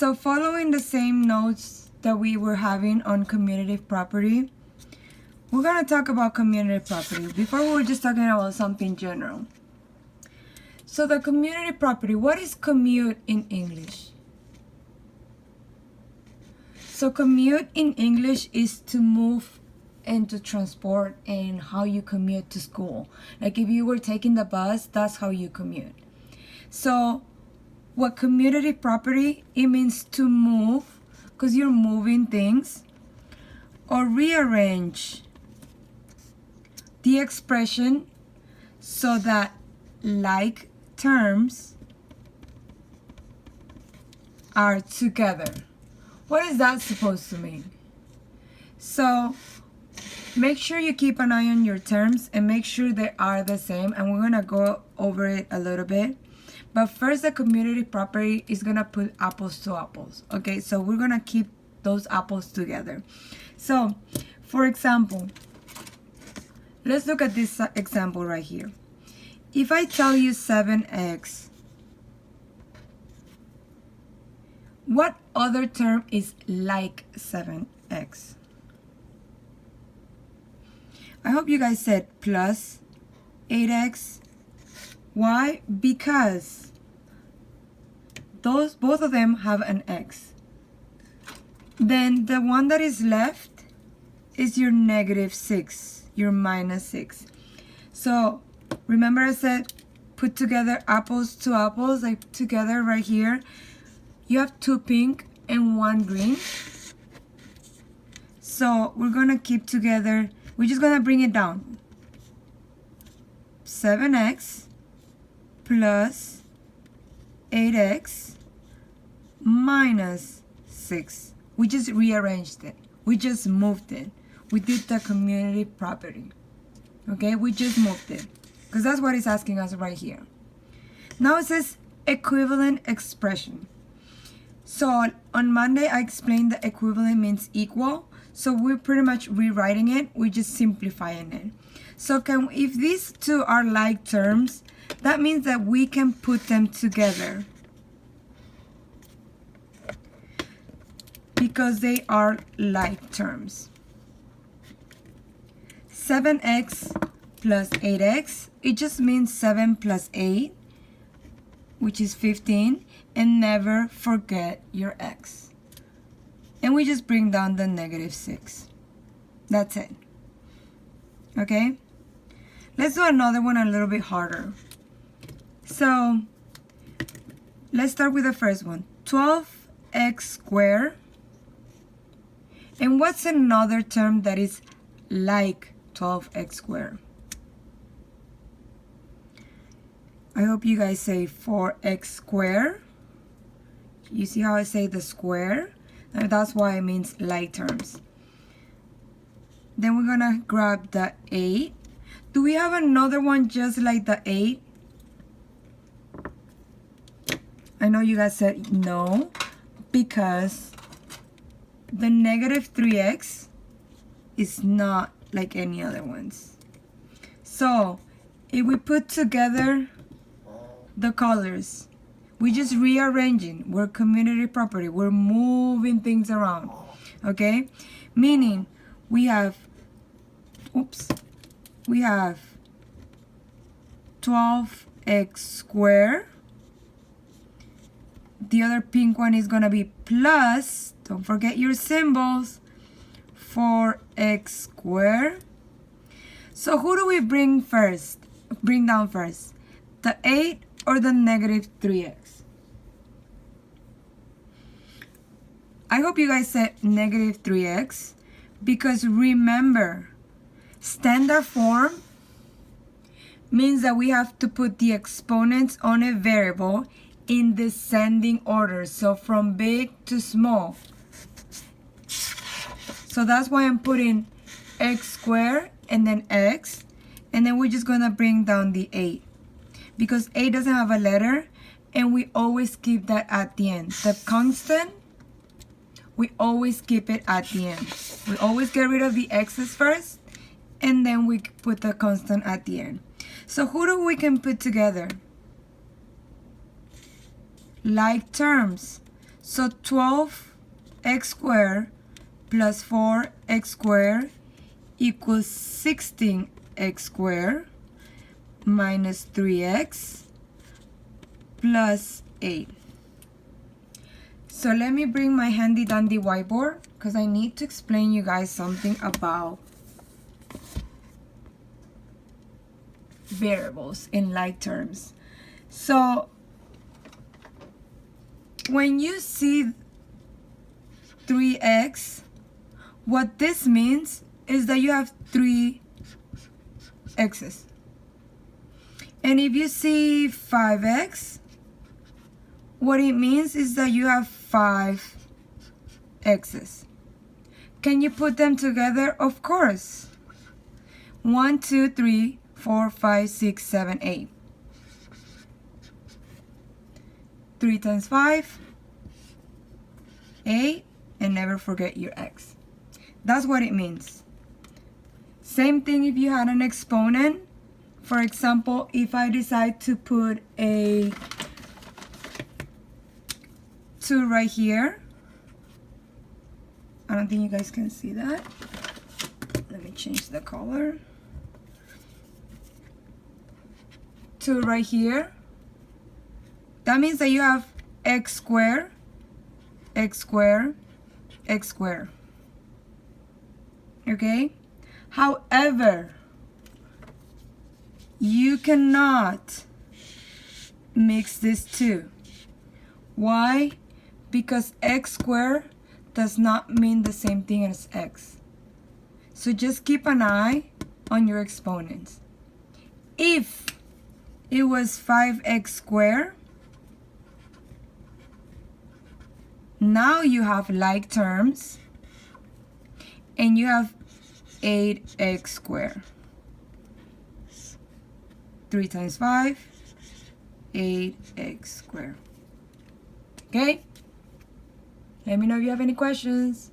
So following the same notes that we were having on commutative property, we're going to talk about commutative property. Before we were just talking about something general. So the commutative property, what is commute in English? So commute in English is to move and to transport and how you commute to school. Like if you were taking the bus, that's how you commute. So what commutative property, it means to move, because you're moving things, or rearrange the expression so that like terms are together. What is that supposed to mean? So make sure you keep an eye on your terms and make sure they are the same, and we're going to go over it a little bit. But first, the commutative property is going to put apples to apples. Okay, so we're going to keep those apples together. So, for example, let's look at this example right here. If I tell you 7x, what other term is like 7x? I hope you guys said plus 8x. Why? Because both of them have an x. Then the one that is left is your -6, your -6. So remember I said put together apples to apples, like together right here. You have 2 pink and 1 green. So we're gonna keep together, we're just gonna bring it down. 7x plus 8x minus 6. We just rearranged it. We just moved it. We did the commutative property. Okay, we just moved it. Because that's what it's asking us right here. Now it says equivalent expression. So on Monday I explained that equivalent means equal. So we're pretty much rewriting it. We're just simplifying it. So if these two are like terms, that means that we can put them together because they are like terms. 7x plus 8x, it just means 7 plus 8, which is 15, and never forget your x. And we just bring down the -6. That's it. Okay? Let's do another one a little bit harder. So let's start with the first one. 12x squared. And what's another term that is like 12x squared? I hope you guys say 4x squared. You see how I say the square? And that's why it means like terms. Then we're gonna grab the 8. Do we have another one just like the 8? I know you guys said no, because the -3x is not like any other ones. So if we put together the colors, we're just rearranging. We're commutative property. We're moving things around. Okay? Meaning we have 12x squared. The other pink one is going to be plus, don't forget your symbols, 4x squared. So who do we bring down first? The 8 or the -3x? I hope you guys said -3x, because remember, standard form means that we have to put the exponents on a variable in descending order, so from big to small. So that's why I'm putting x squared and then x, and then we're just gonna bring down the 8, because 8 doesn't have a letter, and we always keep that at the end. The constant, we always keep it at the end. We always get rid of the x's first, and then we put the constant at the end. So who do we can put together? Like terms. So 12x squared plus 4x squared equals 16x squared minus 3x plus 8. So let me bring my handy dandy whiteboard because I need to explain you guys something about variables in like terms. So when you see 3x, what this means is that you have 3 x's. And if you see 5x, what it means is that you have 5 x's. Can you put them together? Of course. 1, 2, 3, 4, 5, 6, 7, 8. 3 times 5, 8, and never forget your x. That's what it means. Same thing if you had an exponent. For example, if I decide to put a 2 right here, I don't think you guys can see that. Let me change the color. 2 right here. That means that you have x squared, x squared, x squared. Okay? However, you cannot mix these two. Why? Because x squared does not mean the same thing as x. So just keep an eye on your exponents. If it was 5x squared, now you have like terms, and you have 8x squared. 3 times 5, 8x squared. Okay? Let me know if you have any questions.